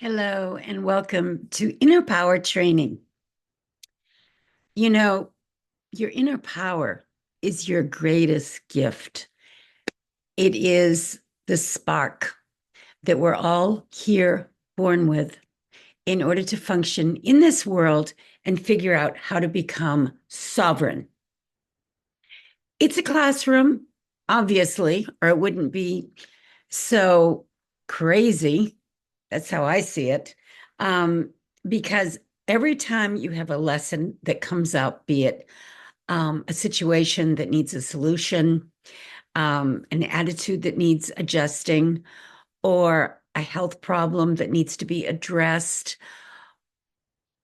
Hello, and welcome to Inner Power Training. You know, your inner power is your greatest gift. It is the spark that we're all here born with in order to function in this world and figure out how to become sovereign. It's a classroom, obviously, or it wouldn't be so crazy. That's how I see it. Um, because every time you have a lesson that comes up, be it a situation that needs a solution, an attitude that needs adjusting, or a health problem that needs to be addressed,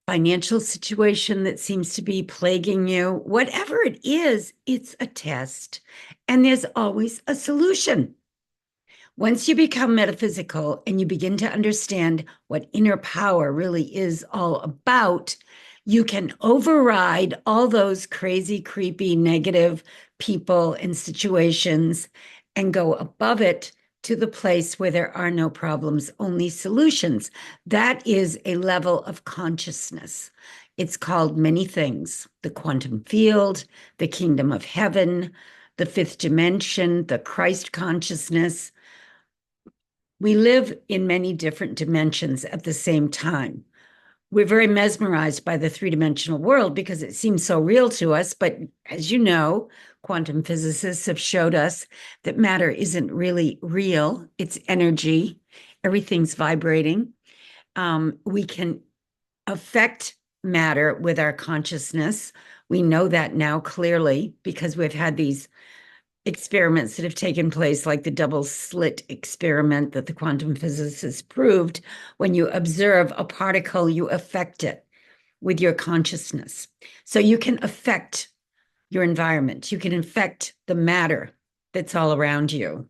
financial situation that seems to be plaguing you, whatever it is, it's a test. And there's always a solution. Once you become metaphysical and you begin to understand what inner power really is all about, you can override all those crazy, creepy, negative people and situations and go above it to the place where there are no problems, only solutions. That is a level of consciousness. It's called many things: the quantum field, the kingdom of heaven, the fifth dimension, the Christ consciousness. We live in many different dimensions at the same time. We're very mesmerized by the three-dimensional world because it seems so real to us. But as you know, quantum physicists have showed us that matter isn't really real. It's energy. Everything's vibrating. We can affect matter with our consciousness. We know that now clearly because we've had these experiments that have taken place, like the double slit experiment that the quantum physicists proved. When you observe a particle, you affect it with your consciousness. So you can affect your environment. You can affect the matter that's all around you,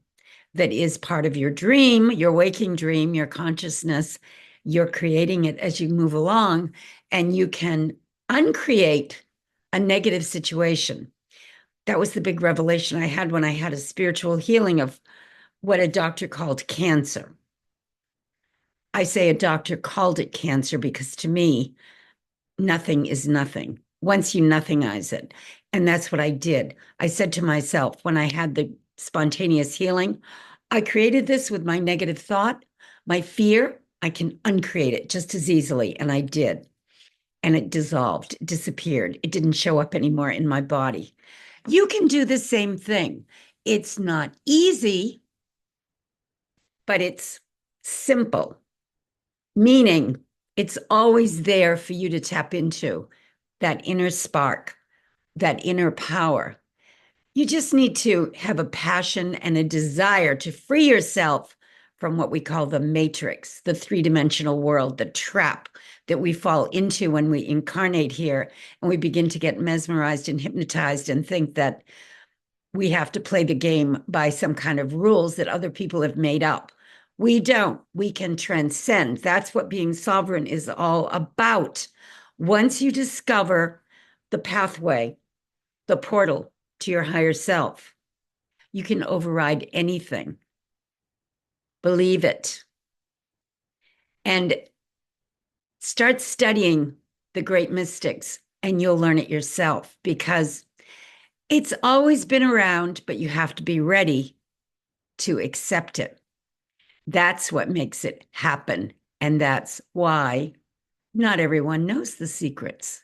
that is part of your dream, your waking dream, your consciousness. You're creating it as you move along, and you can uncreate a negative situation. That was the big revelation I had when I had a spiritual healing of what a doctor called cancer. I say a doctor called it cancer because to me, nothing is nothing once you nothingize it. And that's what I did. I said to myself when I had the spontaneous healing, I created this with my negative thought, my fear. I can uncreate it just as easily. And I did. And it dissolved, it disappeared. It didn't show up anymore in my body. You can do the same thing. It's not easy, but it's simple, meaning it's always there for you to tap into that inner spark, that inner power. You just need to have a passion and a desire to free yourself from what we call the matrix, the three-dimensional world, the trap that we fall into when we incarnate here and we begin to get mesmerized and hypnotized and think that we have to play the game by some kind of rules that other people have made up. We don't. We can transcend. That's what being sovereign is all about. Once you discover the pathway, the portal to your higher self, you can override anything. Believe it. And start studying the great mystics, and you'll learn it yourself because it's always been around, but you have to be ready to accept it. That's what makes it happen. And that's why not everyone knows the secrets.